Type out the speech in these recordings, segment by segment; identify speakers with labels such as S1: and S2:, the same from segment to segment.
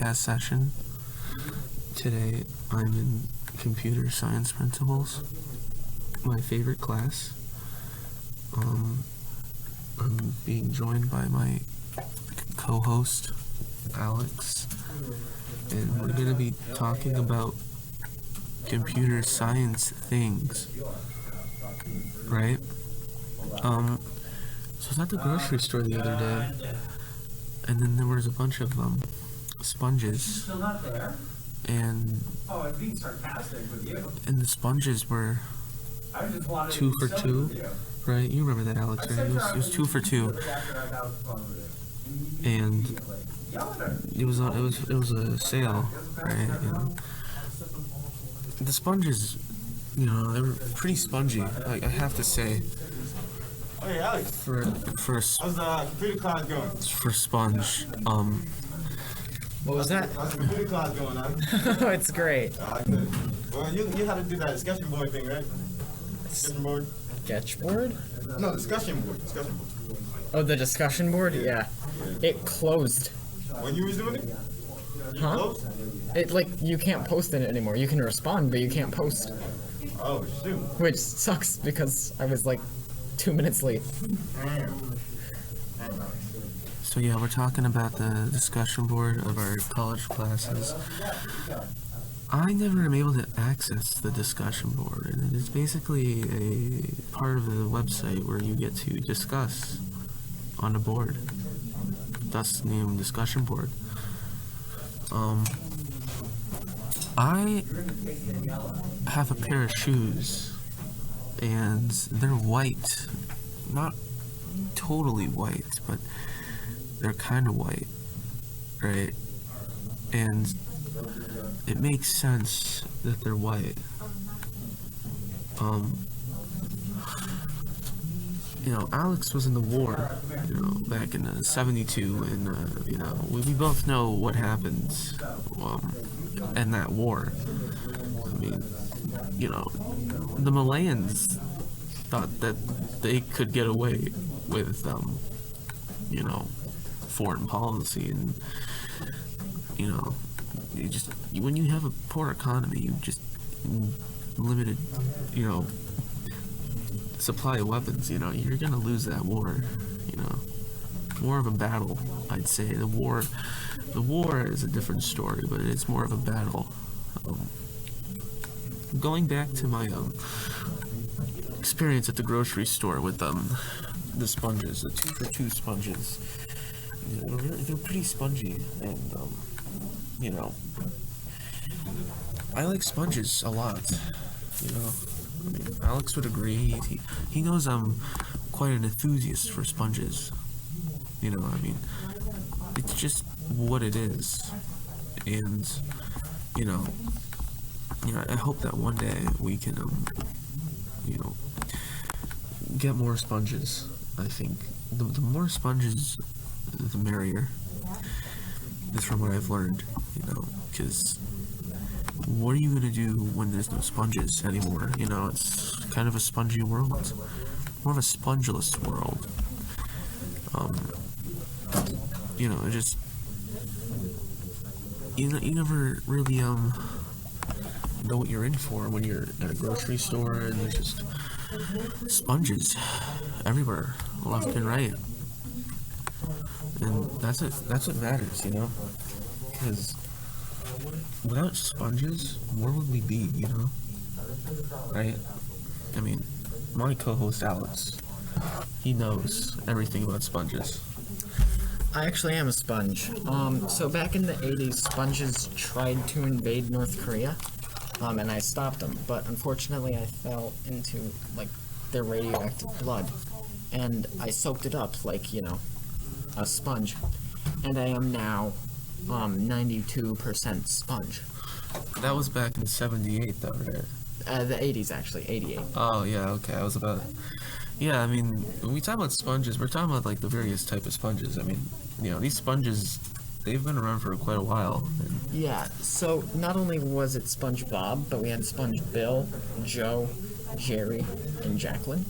S1: podcast session. Today I'm in computer science principles, my favorite class. I'm being joined by my co-host, Alex, and we're going to be talking about computer science things, right? So I was at the grocery store the other day, and then there was a bunch of sponges, and the sponges were 2 for 2, right? You remember that, Alex, right? It was 2 for 2, and it was a sale, right? And the sponges, they were pretty spongy, I have to say.
S2: Oh, hey, Alex.
S1: For
S2: How's the computer class going?
S1: For sponge,
S3: What was that?
S2: How's the computer class going, Alex?
S3: It's great.
S2: Good. Well, you had to do that discussion board thing, right? Discussion board?
S3: Sketchboard?
S2: No, discussion board.
S3: Oh, the discussion board? Yeah. It closed.
S2: When you was doing it?
S3: Huh?
S2: Closed?
S3: You can't post in it anymore. You can respond, but you can't post.
S2: Oh, shoot.
S3: Which sucks because I was 2 minutes late.
S1: So yeah, we're talking about the discussion board of our college classes. I never am able to access the discussion board, and it is basically a part of the website where you get to discuss on a board, thus named discussion board. I have a pair of shoes, and they're white, not totally white, but they're kind of white, right? And it makes sense that they're white. Alex was in the war, back in 72, and we both know what happened in that war. I mean, the Malayans thought that they could get away with, foreign policy, and when you have a poor economy, you just limited, supply of weapons, you're gonna lose that war, more of a battle, I'd say. The war is a different story, but it's more of a battle. Going back to my experience at the grocery store with the sponges, the 2 for 2 sponges, they're pretty spongy, and I like sponges a lot. Alex would agree. He knows I'm quite an enthusiast for sponges. It's just what it is, and I hope that one day we can get more sponges. I think the more sponges, the merrier. Is from what I've learned, because what are you going to do when there's no sponges anymore? It's kind of a spongy world, more of a spongeless world. It just, you never really know what you're in for when you're at a grocery store and there's just sponges everywhere, left and right. And that's what matters, because without sponges, where would we be, right? I mean, my co-host Alex, he knows everything about sponges.
S3: I actually am a sponge. So back in the 80s, sponges tried to invade North Korea, and I stopped them. But unfortunately, I fell into, their radioactive blood, and I soaked it up a sponge. And I am now 92% sponge.
S1: That was back in 78, though, right?
S3: The 80s, actually. 88.
S1: Oh, yeah, okay. I was about... Yeah, I mean, when we talk about sponges, we're talking about, the various type of sponges. I mean, these sponges, they've been around for quite a while.
S3: Yeah, so not only was it Sponge Bob, but we had Sponge Bill, Joe, Jerry, and Jacqueline.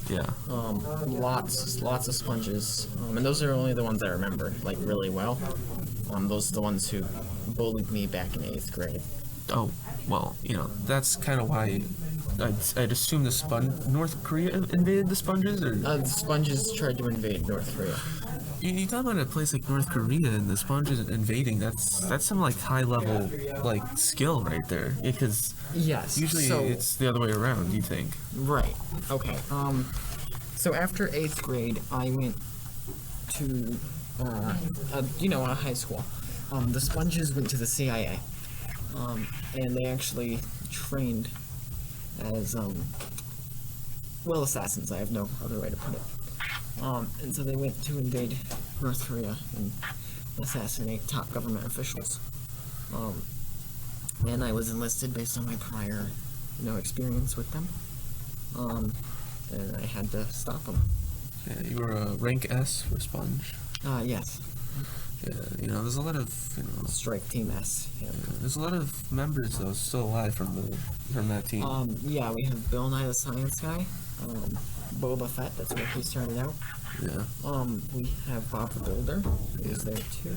S1: Yeah.
S3: Lots of sponges. And those are only the ones I remember, really well. Those are the ones who bullied me back in 8th grade.
S1: Oh, well, that's kind of why I'd assume North Korea invaded the sponges, or
S3: The sponges tried to invade North Korea.
S1: you talk about a place like North Korea and the sponges invading. That's some like high level like skill right there, because
S3: Yes.
S1: usually
S3: so,
S1: it's the other way around. You think?
S3: Right. Okay. So after 8th grade, I went to, a high school. The sponges went to the CIA. And they actually trained as, assassins. I have no other way to put it. And so they went to invade North Korea and assassinate top government officials. And I was enlisted based on my prior, experience with them. And I had to stop them.
S1: Yeah, you were a rank S for sponge.
S3: Yes.
S1: Yeah, there's a lot of
S3: Strike Team S. Yeah.
S1: there's a lot of members though still alive from that team.
S3: Yeah, we have Bill Nye the Science Guy, Boba Fett, that's where he started out.
S1: Yeah.
S3: We have Bob the Builder, who's there too.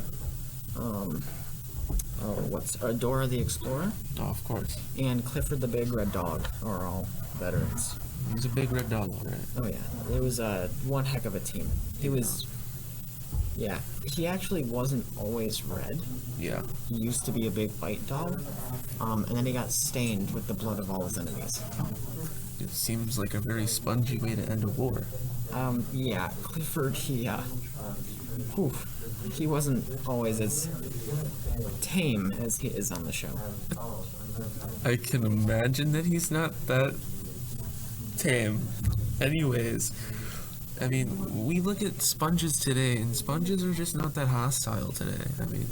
S3: Dora the Explorer,
S1: Oh, of course.
S3: and Clifford the Big Red Dog are all veterans.
S1: He's a big red dog, right?
S3: Oh yeah, it was one heck of a team. He actually wasn't always red.
S1: Yeah.
S3: He used to be a big white dog, and then he got stained with the blood of all his enemies.
S1: It seems like a very spongy way to end a war.
S3: Yeah, Clifford, he wasn't always as tame as he is on the show.
S1: I can imagine that he's not that tame. Anyways, I mean, we look at sponges today, and sponges are just not that hostile today. I mean,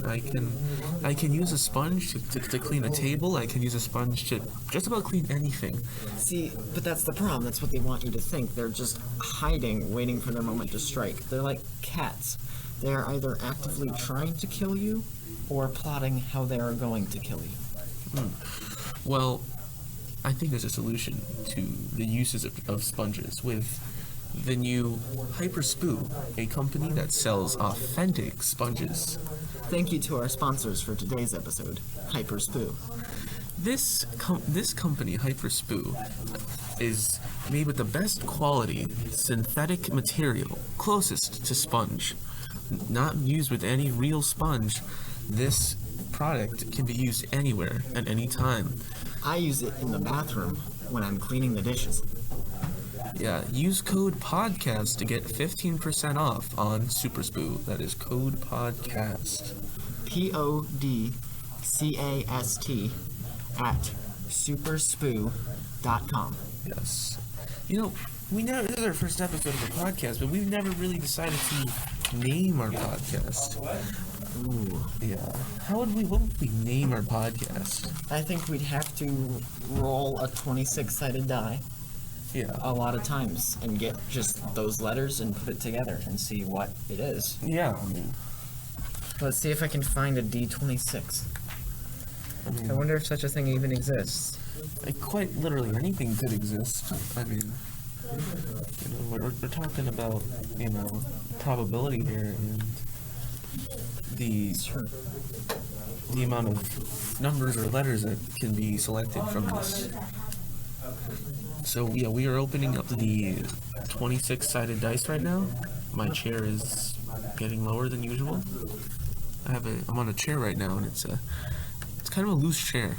S1: I can use a sponge to clean a table. I can use a sponge to just about clean anything.
S3: See, but that's the problem. That's what they want you to think. They're just hiding, waiting for their moment to strike. They're like cats. They're either actively trying to kill you, or plotting how they are going to kill you.
S1: Well, I think there's a solution to the uses of sponges with the new Hyperspoo, a company that sells authentic sponges.
S3: Thank you to our sponsors for today's episode, Hyperspoo.
S1: This company, Hyperspoo, is made with the best quality synthetic material, closest to sponge. Not used with any real sponge, this product can be used anywhere at any time.
S3: I use it in the bathroom when I'm cleaning the dishes.
S1: Yeah, use code podcast to get 15% off on Superspoo. That is code podcast.
S3: PODCAST at superspoo.com.
S1: Yes. We never, this is our first episode of the podcast, but we've never really decided to name our podcast.
S3: Ooh.
S1: Yeah. What would we name our podcast?
S3: I think we'd have to roll a 26-sided die
S1: Yeah.
S3: a lot of times and get just those letters and put it together and see what it is.
S1: Yeah, I mean,
S3: Let's see if I can find a D26. I wonder if such a thing even exists.
S1: like quite literally anything could exist. I mean, we're talking about, probability here and the amount of numbers or letters that can be selected from this. So yeah, we are opening up the 26-sided dice right now. My chair is getting lower than usual. I'm on a chair right now, and it's kind of a loose chair.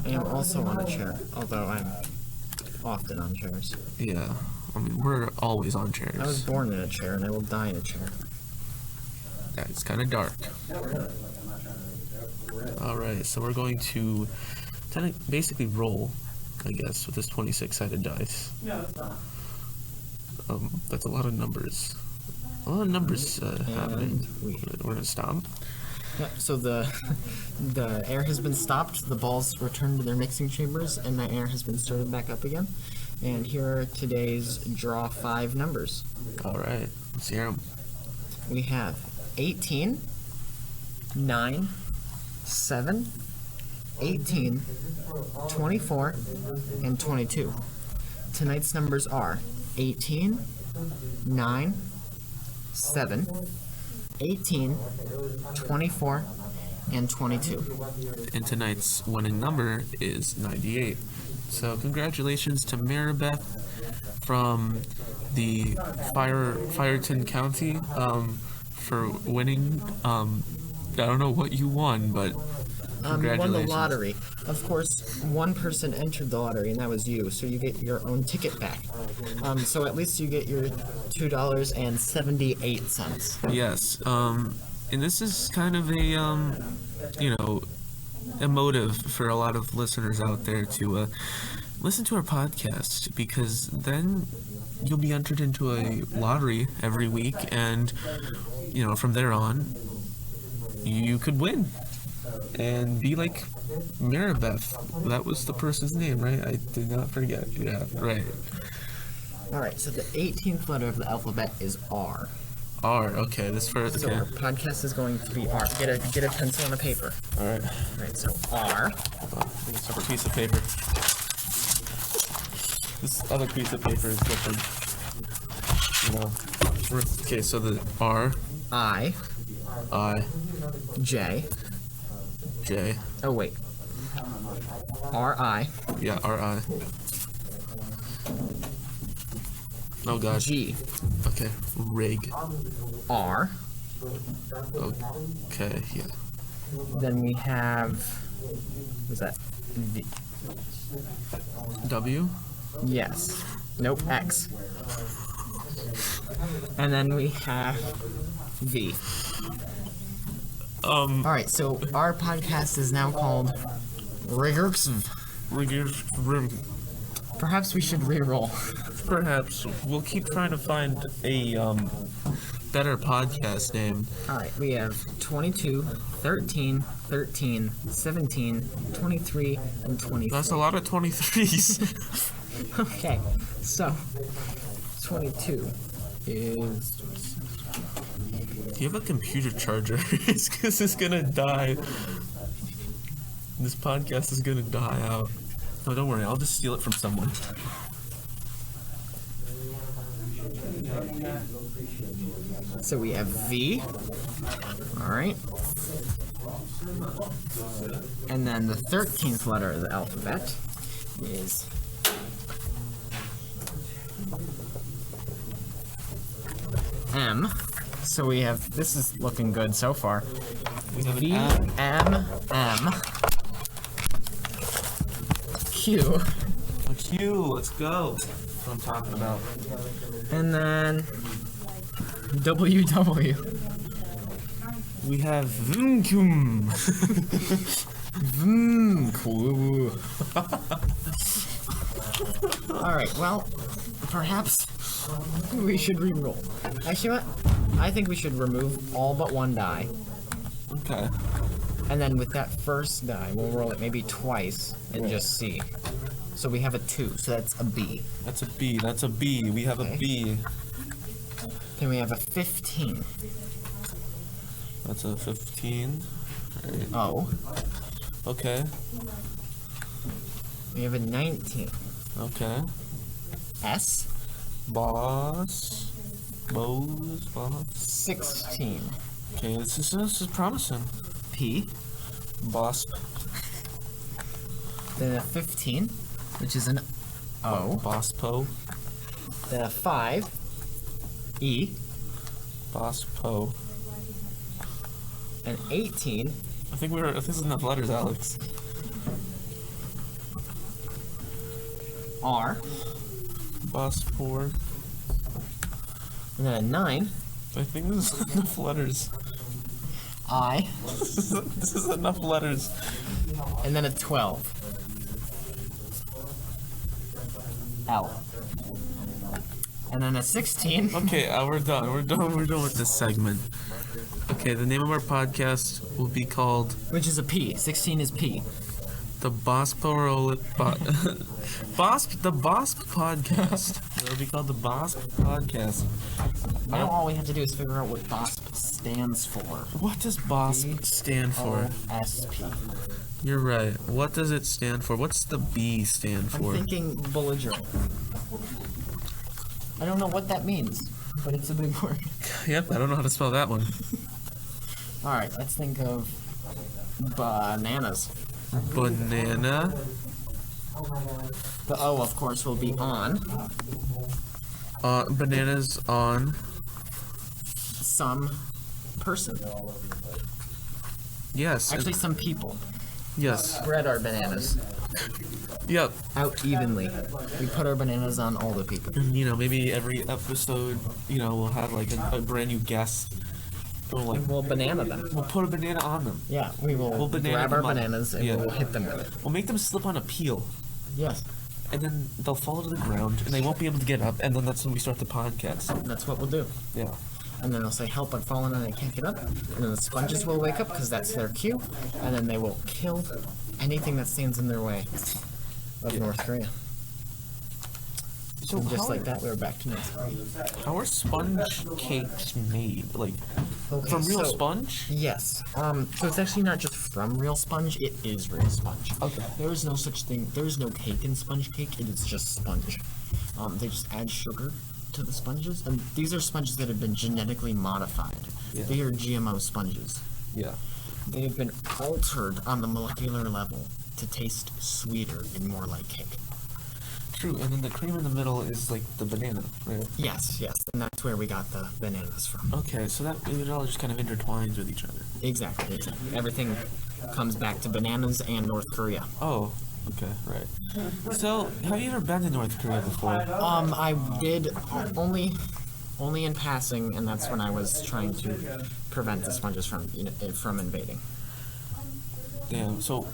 S3: I am also on a chair, although I'm often on chairs.
S1: Yeah, I mean, we're always on chairs.
S3: I was born in a chair and I will die in a chair.
S1: It's kind of dark. Alright, so we're going to basically roll, I guess, with this 26-sided dice. That's a lot of numbers. A lot of numbers happening. We're gonna stop.
S3: Yep, so the air has been stopped, the balls returned to their mixing chambers, and the air has been started back up again. And here are today's draw 5 numbers.
S1: Alright, let's hear them.
S3: We have 18, 9, 7, 18, 24, and 22. Tonight's numbers are 18, 9, 7, 18, 24, and 22.
S1: And tonight's winning number is 98. So congratulations to Maribeth from the Fireton County for winning. I don't know what you won, but
S3: You
S1: congratulations.
S3: won the lottery. Of course, one person entered the lottery, and that was you, so you get your own ticket back. So at least you get your $2.78.
S1: Yes. And this is kind of a emotive for a lot of listeners out there to listen to our podcast, because then you'll be entered into a lottery every week, and from there on you could win and be like Maribeth. That was the person's name, right? I did not forget. Yeah, right.
S3: Alright, so the 18th letter of the alphabet is R.
S1: R. Okay, this first.
S3: So
S1: Okay.
S3: our podcast is going to be R. Get a pencil and a paper.
S1: All right.
S3: Alright, so R.
S1: This other piece of paper. This other piece of paper is different. Okay, so the R,
S3: I. J.
S1: J.
S3: Oh, wait. R-I.
S1: Yeah, R-I. Oh gosh.
S3: G.
S1: Okay, rig.
S3: R.
S1: Okay, yeah.
S3: Then we have. What's that? V.
S1: W.
S3: Yes. Nope. X. And then we have V. Alright, so our podcast is now called Riggers. Perhaps we should re-roll.
S1: Perhaps we'll keep trying to find a better podcast name.
S3: Alright, we have 22, 13, 13, 17, 23, and 24.
S1: That's a lot of 23s.
S3: Okay, so 22 is.
S1: Do you have a computer charger? It's because it's gonna die. This podcast is gonna die out. No, don't worry. I'll just steal it from someone.
S3: So we have V. Alright. And then the 13th letter of the alphabet is M. So we have, this is looking good so far.
S1: We have
S3: V,
S1: an
S3: M, M, Q,
S1: A Q. Let's go. That's what I'm talking about.
S3: and then WW.
S1: We have Vunkum.
S3: Alright, well, perhaps we should re-roll. Actually, what? I think we should remove all but one die.
S1: Okay.
S3: And then with that first die, we'll roll it maybe twice and just see. So we have a 2, so that's a B.
S1: That's a B. That's a B. We have a
S3: Okay.
S1: B.
S3: Then we have a 15.
S1: That's a 15. Right.
S3: O.
S1: Okay.
S3: We have a 19.
S1: Okay.
S3: S.
S1: Boss. Boss.
S3: 16.
S1: Okay, this is promising.
S3: P.
S1: BOSP.
S3: Then a 15, which is an O.
S1: BOSPO.
S3: Then a 5. E.
S1: BOSPO.
S3: An 18.
S1: I think this is enough letters, Alex.
S3: R.
S1: BOSPOR.
S3: And then a 9.
S1: I think this is enough letters.
S3: I.
S1: This is enough letters.
S3: And then a 12. L. And then a 16.
S1: Okay, we're done. We're done with this segment. Okay, the name of our podcast will be called
S3: Which is a P. 16 is P.
S1: the BOSP podcast. It'll be called the BOSP podcast.
S3: Now all we have to do is figure out what BOSP stands for.
S1: What does BOSP stand for?
S3: OSP.
S1: You're right. What does it stand for? What's the B stand
S3: I'm
S1: for?
S3: thinking bullet journal. I don't know what that means, but it's a big word.
S1: Yep, I don't know how to spell that one.
S3: Alright, let's think of Bananas.
S1: Banana.
S3: The O, of course, will be on.
S1: Bananas on.
S3: Some person.
S1: Yes.
S3: Actually, some people.
S1: Yes.
S3: Spread our bananas
S1: Yep.
S3: out evenly. We put our bananas on all the people.
S1: And, maybe every episode, we'll have like a brand new guest.
S3: We'll banana them.
S1: We'll put a banana on them.
S3: Yeah, we'll
S1: banana
S3: grab our
S1: them up.
S3: bananas and
S1: Yeah.
S3: we'll hit them with it.
S1: We'll make them slip on a peel,
S3: Yes,
S1: and then they'll fall to the ground, and they won't be able to get up, and then that's when we start the podcast.
S3: that's what we'll do.
S1: Yeah.
S3: And then they'll say, help, I've fallen and I can't get up. And then the sponges will wake up because that's their cue. And then they will kill anything that stands in their way of North Korea.
S1: So
S3: And just
S1: how,
S3: like that, we were back to North Korea.
S1: how are sponge cakes made? Like,
S3: Okay,
S1: from real
S3: so-
S1: sponge?
S3: Yes. So it's actually not just from real sponge, it is real sponge.
S1: Okay.
S3: There is no such thing, there is no cake in sponge cake, it is just sponge. They just add sugar to the sponges, and these are sponges that have been genetically modified.
S1: Yeah.
S3: They are GMO sponges.
S1: Yeah.
S3: They have been altered on the molecular level to taste sweeter and more like cake.
S1: True, and then the cream in the middle is like the banana, right?
S3: Yes, and that's where we got the bananas from.
S1: Okay, so that it all just kind of intertwines with each other.
S3: Exactly. Everything comes back to bananas and North Korea.
S1: Oh, okay, right. So, have you ever been to North Korea before?
S3: I did only in passing, and that's when I was trying to prevent the sponges from invading.
S1: Damn. So,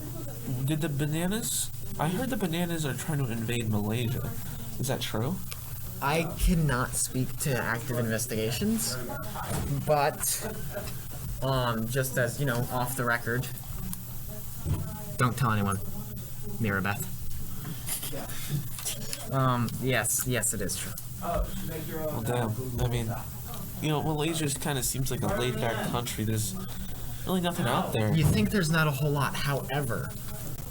S1: did the bananas? I heard the bananas are trying to invade Malaysia. Is that true?
S3: I cannot speak to active investigations, but just as off the record, don't tell anyone, Mirabeth. Yes, it is true.
S1: Well, damn. I mean, Malaysia kind of seems like a laid-back country. There's really nothing out there.
S3: You think there's not a whole lot, however,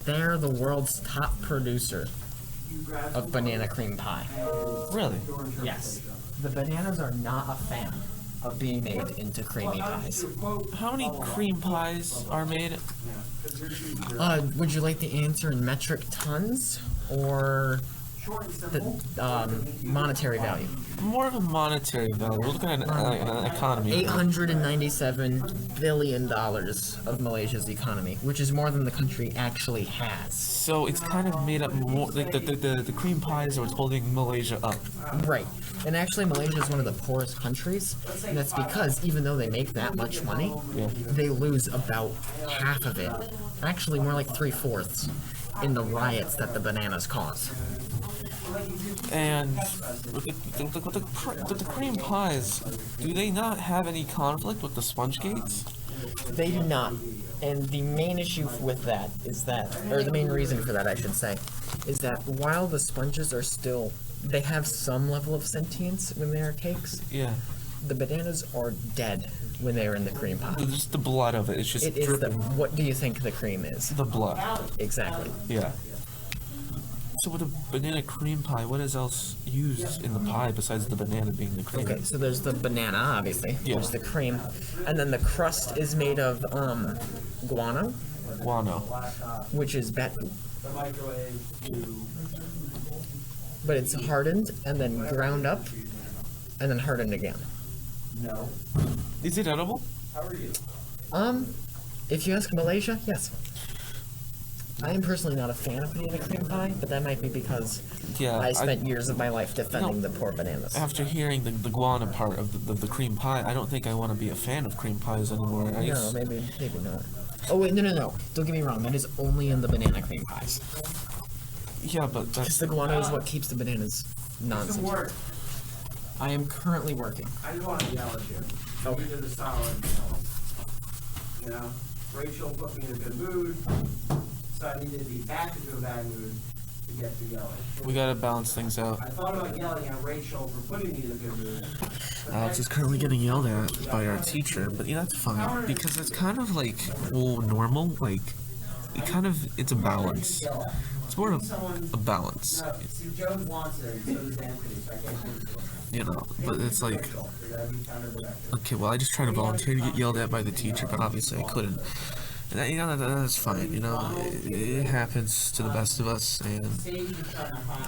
S3: they're the world's top producer of banana cream pie.
S1: Really?
S3: Yes. The bananas are not a fan of being made into creamy pies.
S1: How many cream pies are made?
S3: Would you like the answer in metric tons or the monetary value?
S1: More of a monetary value. We're looking at an economy.
S3: $897 billion of Malaysia's economy, which is more than the country actually has.
S1: So it's kind of made up more like the cream pies are what's holding Malaysia up.
S3: Right. And actually, Malaysia is one of the poorest countries, and that's because even though they make that much money, they lose about half of it. Actually, more like 3/4 in the riots that the bananas cause.
S1: And with the cream pies, do they not have any conflict with the sponge cakes?
S3: They do not. And the main issue with that is that, or the main reason for that, I should say, is that while the sponges are still, they have some level of sentience when they are cakes,
S1: Yeah.
S3: the bananas are dead when they are in the cream pie.
S1: Just the blood of it. It's just
S3: It is the,
S1: dripping.
S3: what do you think the cream is?
S1: The blood.
S3: Exactly.
S1: Yeah. So with a banana cream pie, what is else used in the pie besides the banana being the cream?
S3: Okay, so there's the banana, obviously.
S1: Yeah.
S3: There's the cream. And then the crust is made of guano,
S1: Guano.
S3: which is but it's hardened and then ground up and then hardened again.
S1: Is it edible?
S3: If you ask Malaysia, yes. I am personally not a fan of banana cream pie, but that might be because
S1: Yeah.
S3: I spent years of my life defending
S1: No.
S3: the poor bananas.
S1: After hearing the guana part of the cream pie, I don't think I want to be a fan of cream pies anymore.
S3: No, maybe not. Oh wait, no. Don't get me wrong. That is only in the banana cream pies.
S1: Yeah, but
S3: Because
S1: that's
S3: the guano is what keeps the bananas non-sentient. I am currently working.
S4: I just want to yell at you.
S3: Okay.
S4: You did a solid yell. Rachel put me in a good mood, so I needed to be back into a bad mood to get to yelling.
S1: we gotta balance things out.
S4: I thought about yelling at Rachel for putting me in a good mood.
S1: Alex is currently getting yelled at by our teacher, but yeah, that's fine because it's kind of like normal. Like it's a balance. It's more of a balance,
S4: No, see, Jones wants it, and so does Anthony, so I can't give it to him.
S1: But it's like,
S4: That'd be counterproductive.
S1: okay, well, I just tried to volunteer to get yelled at by the teacher, but obviously I couldn't. That's fine. It happens to the best of us, and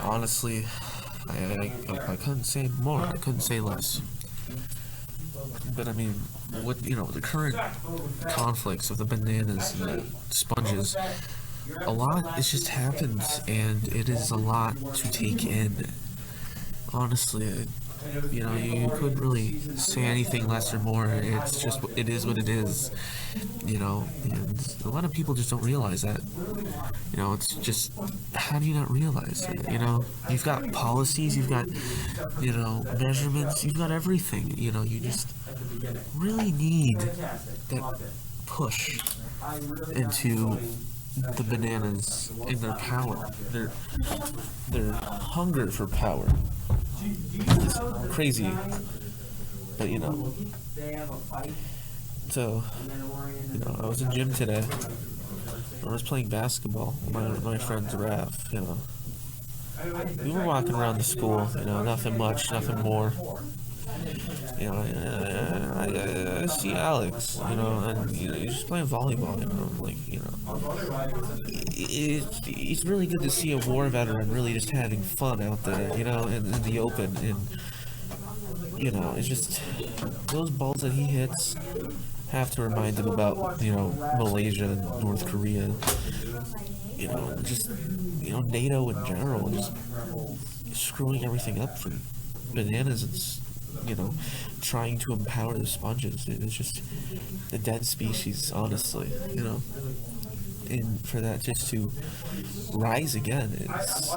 S1: honestly, I couldn't say more. I couldn't say less. But I mean, the current conflicts of the bananas and the sponges, a lot has just happened, and it is a lot to take in. Honestly, you couldn't really say anything less or more. It's just, it is what it is, and a lot of people just don't realize that. It's just, how do you not realize it? You've got policies, you've got, measurements, you've got everything. You just really need that push into the bananas in their power, their hunger for power. It's crazy, but so I was in gym today. I was playing basketball. My friend Raph, we were walking around the school. Nothing much, nothing more. I see Alex, and he's just playing volleyball. It's really good to see a war veteran really just having fun out there, in the open, and it's just those balls that he hits have to remind him about Malaysia and North Korea, just NATO in general, just screwing everything up for bananas and trying to empower the sponges. It's just a dead species, honestly, and for that just to rise again, it's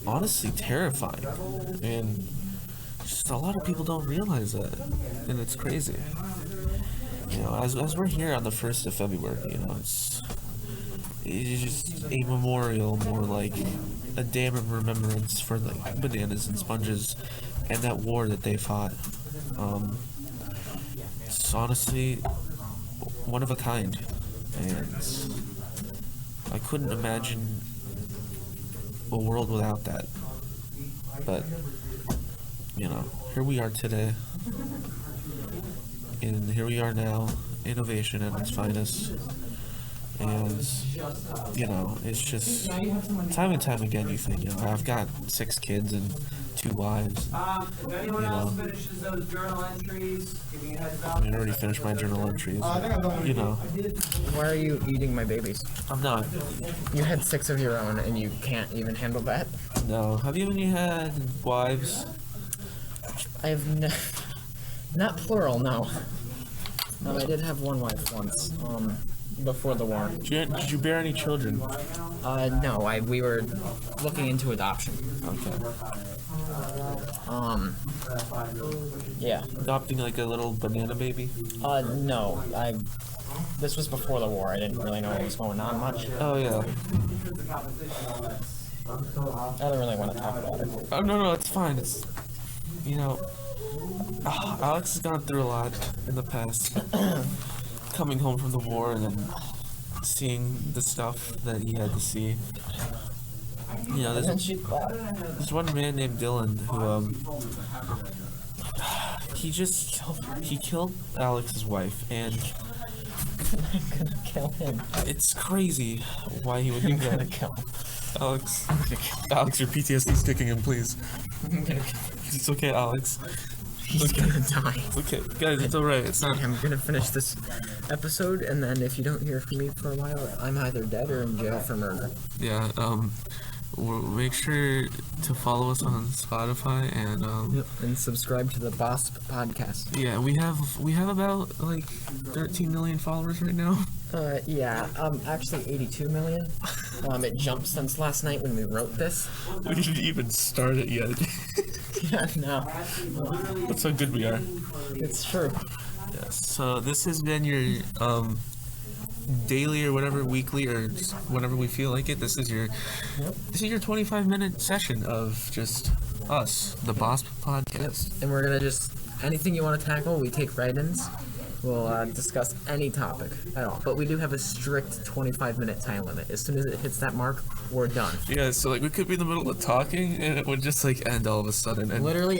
S1: honestly terrifying, and just a lot of people don't realize that, and it's crazy. As we're here on the 1st of February, it's just a memorial, more like a day of remembrance for like bananas and sponges and that war that they fought. It's honestly one of a kind, and I couldn't imagine a world without that. But here we are today, and here we are now, innovation at its finest. And it's just time and time again you think, I've got 6 kids and 2 wives.
S4: If anyone else finishes those journal entries, give me a heads up.
S1: I already finished my journal entries.
S3: Why are you eating my babies?
S1: I'm not.
S3: You had 6 of your own and you can't even handle that?
S1: No. Have you any had wives?
S3: I have not plural, no. No, I did have one wife once, before the war.
S1: Did you bear any children?
S3: No, we were looking into adoption.
S1: Okay.
S3: Yeah.
S1: Adopting like a little banana baby?
S3: No, this was before the war. I didn't really know what was going on much.
S1: Oh, yeah.
S3: I don't really want to talk about it.
S1: Oh, no, it's fine. It's, Alex has gone through a lot in the past. Coming home from the war and then seeing the stuff that he had to see. There's one man named Dylan who, he killed Alex's wife, and
S3: I'm gonna kill him.
S1: it's crazy why he would do
S3: I'm gonna
S1: that.
S3: kill him.
S1: Alex,
S3: I'm gonna kill him.
S1: Alex, your PTSD's kicking in, please.
S3: I'm gonna kill him.
S1: It's okay, Alex.
S3: He's gonna die.
S1: It's okay, guys, it's alright. It's not.
S3: I'm gonna finish this episode, and then if you don't hear from me for a while, I'm either dead or in jail for murder.
S1: Yeah, make sure to follow us on Spotify and
S3: Yep. And subscribe to the BOSP podcast.
S1: yeah, we have about like 13 million followers right now.
S3: Yeah, actually 82 million. It jumped since last night when we wrote this.
S1: We didn't even start it yet.
S3: Yeah, no.
S1: That's how good we are.
S3: It's true.
S1: Yes. So this has been your daily or whatever, weekly or just whenever we feel like it. This is your 25-minute session of just us, the BOSP podcast.
S3: And we're gonna just, anything you want to tackle, we take write-ins. We'll discuss any topic at all. But we do have a strict 25-minute time limit. As soon as it hits that mark, we're done.
S1: Yeah, so like we could be in the middle of talking and it would just like end all of a sudden. And
S3: Literally,